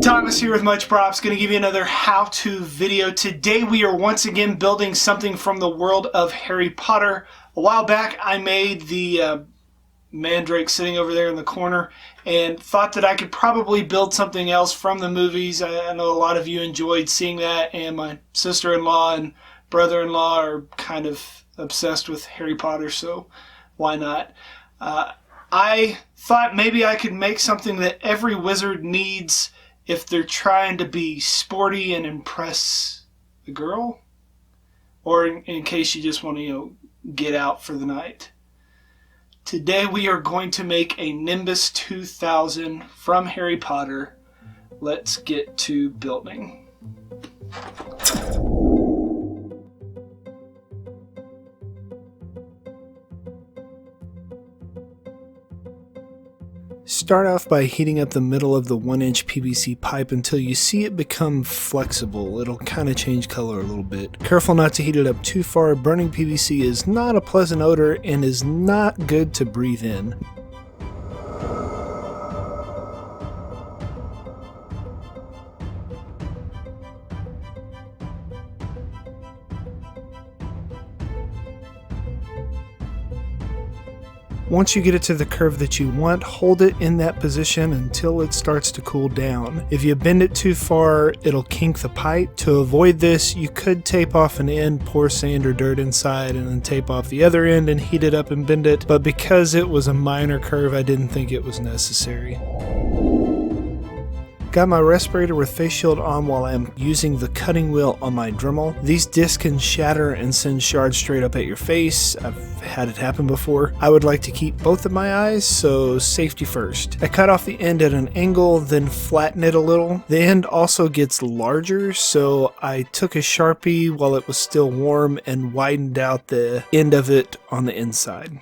Thomas here with Much Props, going to give you another how-to video. Today we are once again building something from the world of Harry Potter. A while back I made the mandrake sitting over there in the corner and thought that I could probably build something else from the movies. I know a lot of you enjoyed seeing that, and my sister-in-law and brother-in-law are kind of obsessed with Harry Potter, so why not? I thought maybe I could make something that every wizard needs if they're trying to be sporty and impress a girl, or in case you just want to, get out for the night. Today we are going to make a Nimbus 2000 from Harry Potter. Let's get to building. Start off by heating up the middle of the 1-inch PVC pipe until you see it become flexible. It'll kind of change color a little bit. Careful not to heat it up too far. Burning PVC is not a pleasant odor and is not good to breathe in. Once you get it to the curve that you want, hold it in that position until it starts to cool down. If you bend it too far, it'll kink the pipe. To avoid this, you could tape off an end, pour sand or dirt inside, and then tape off the other end and heat it up and bend it. But because it was a minor curve, I didn't think it was necessary. Got my respirator with face shield on while I'm using the cutting wheel on my Dremel. These discs can shatter and send shards straight up at your face. I've had it happen before. I would like to keep both of my eyes, so safety first. I cut off the end at an angle, then flatten it a little. The end also gets larger, so I took a Sharpie while it was still warm and widened out the end of it on the inside.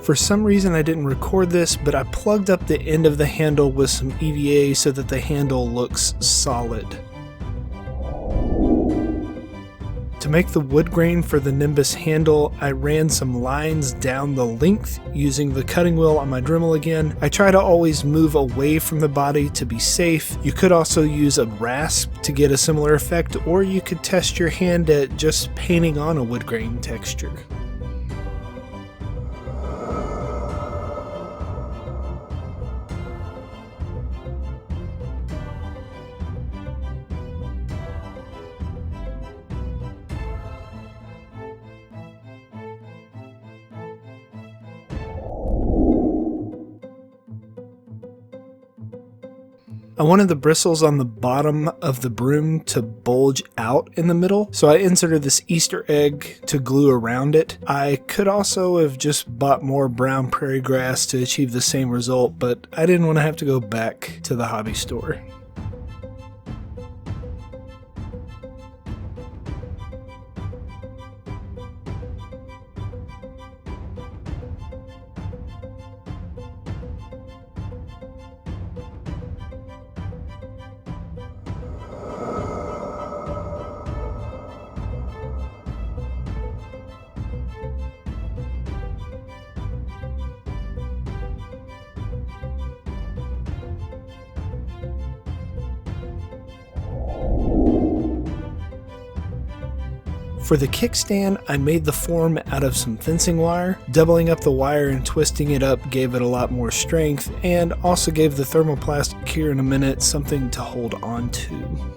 For some reason I didn't record this, but I plugged up the end of the handle with some EVA so that the handle looks solid. To make the wood grain for the Nimbus handle, I ran some lines down the length using the cutting wheel on my Dremel again. I try to always move away from the body to be safe. You could also use a rasp to get a similar effect, or you could test your hand at just painting on a wood grain texture. I wanted the bristles on the bottom of the broom to bulge out in the middle, so I inserted this Easter egg to glue around it. I could also have just bought more brown prairie grass to achieve the same result, but I didn't want to have to go back to the hobby store. For the kickstand, I made the form out of some fencing wire. Doubling up the wire and twisting it up gave it a lot more strength, and also gave the thermoplastic here in a minute something to hold on to.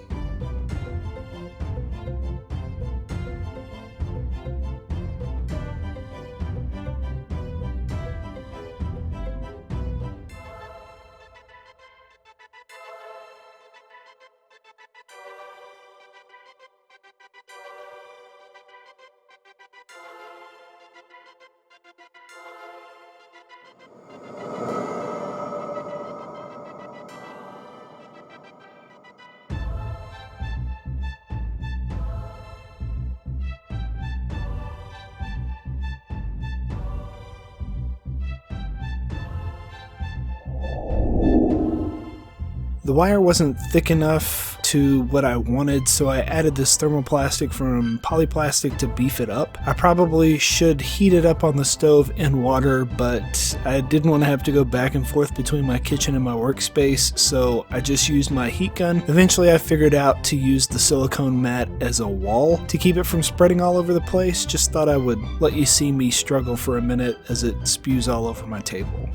The wire wasn't thick enough to what I wanted, so I added this thermoplastic from polyplastic to beef it up. I probably should heat it up on the stove in water, but I didn't want to have to go back and forth between my kitchen and my workspace, so I just used my heat gun. Eventually I figured out to use the silicone mat as a wall to keep it from spreading all over the place. Just thought I would let you see me struggle for a minute as it spews all over my table.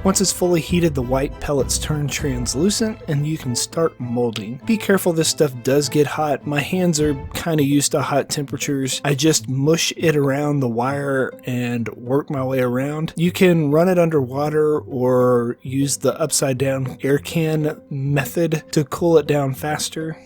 Once it's fully heated, the white pellets turn translucent and you can start molding. Be careful, this stuff does get hot. My hands are kind of used to hot temperatures. I just mush it around the wire and work my way around. You can run it underwater or use the upside down air can method to cool it down faster.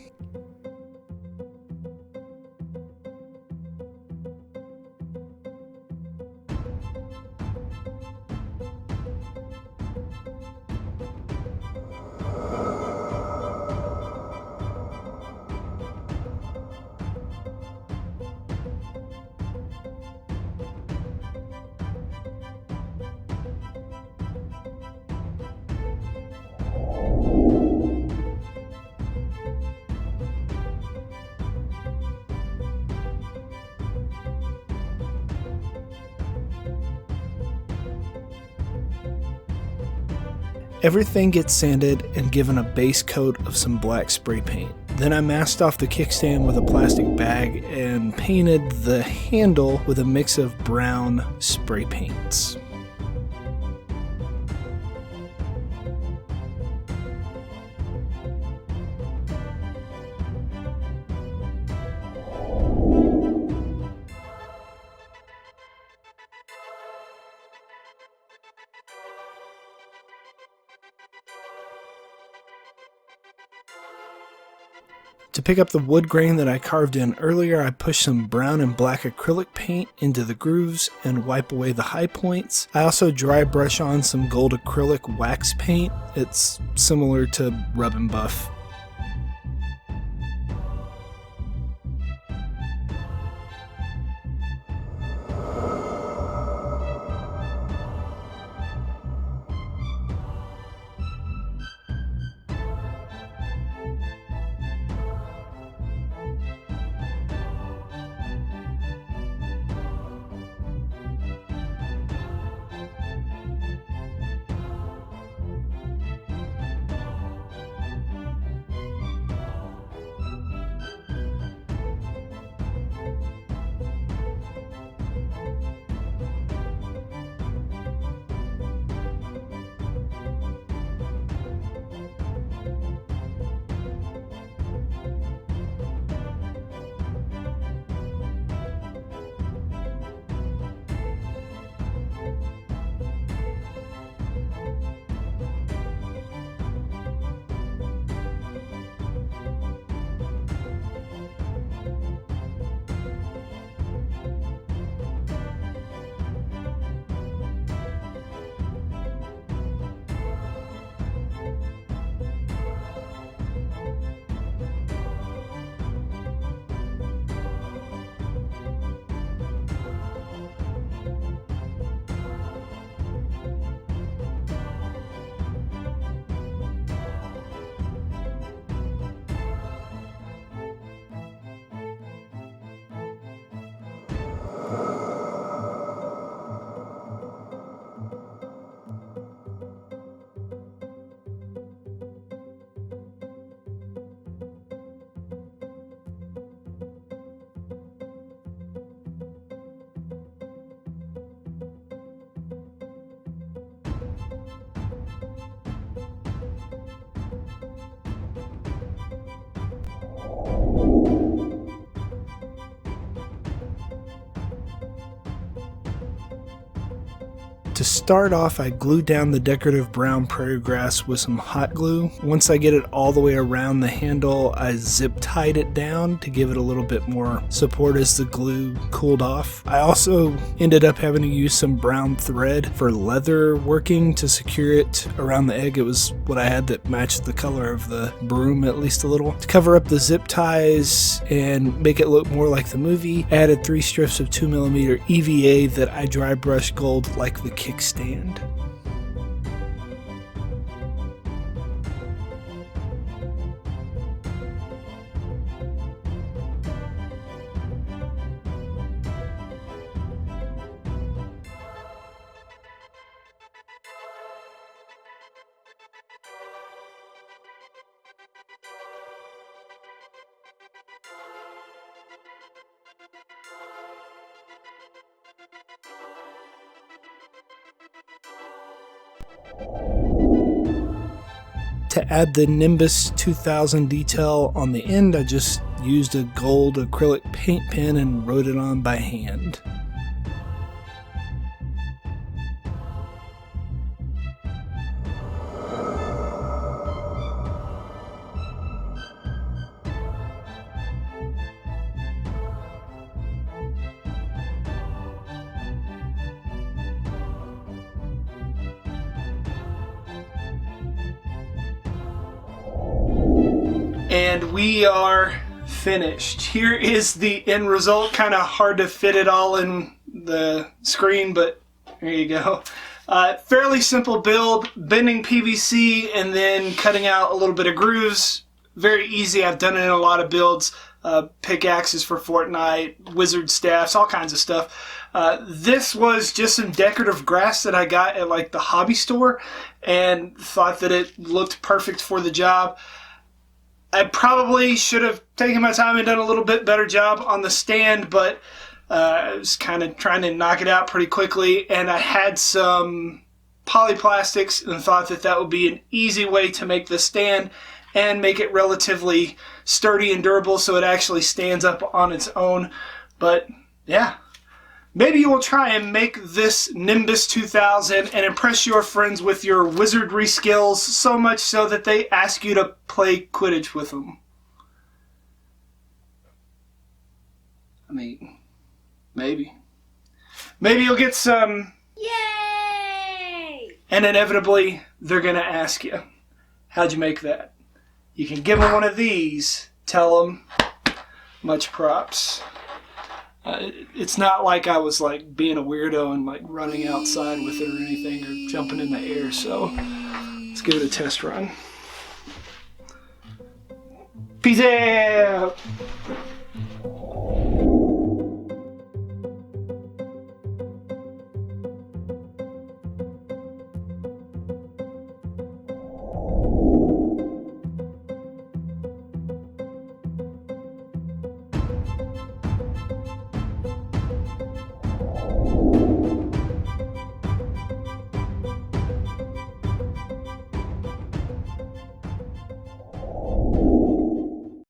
Everything gets sanded and given a base coat of some black spray paint. Then I masked off the kickstand with a plastic bag and painted the handle with a mix of brown spray paints. To pick up the wood grain that I carved in earlier, I pushed some brown and black acrylic paint into the grooves and wipe away the high points. I also dry brush on some gold acrylic wax paint. It's similar to Rub and Buff. start off, I glue down the decorative brown prairie grass with some hot glue. Once I get it all the way around the handle, I zip tied it down to give it a little bit more support as the glue cooled off. I also ended up having to use some brown thread for leather working to secure it around the egg. It was what I had that matched the color of the broom at least a little. To cover up the zip ties and make it look more like the movie, I added 3 strips of 2mm EVA that I dry brush gold like the kickstand. To add the Nimbus 2000 detail on the end, I just used a gold acrylic paint pen and wrote it on by hand. And we are finished. Here is the end result. Kind of hard to fit it all in the screen, but there you go. Fairly simple build, bending PVC and then cutting out a little bit of grooves. Very easy. I've done it in a lot of builds. Pickaxes for Fortnite, wizard staffs, all kinds of stuff. This was just some decorative grass that I got at like the hobby store and thought that it looked perfect for the job. I probably should have taken my time and done a little bit better job on the stand, but I was kind of trying to knock it out pretty quickly, and I had some polyplastics and thought that that would be an easy way to make the stand and make it relatively sturdy and durable so it actually stands up on its own. But yeah, maybe you will try and make this Nimbus 2000 and impress your friends with your wizardry skills so much so that they ask you to play Quidditch with them. I mean, maybe. Maybe you'll get some... Yay! And inevitably, they're going to ask you, how'd you make that? You can give them one of these, tell them, much props. It's not like I was like being a weirdo and like running outside with it or anything or jumping in the air, so let's give it a test run. Peace out!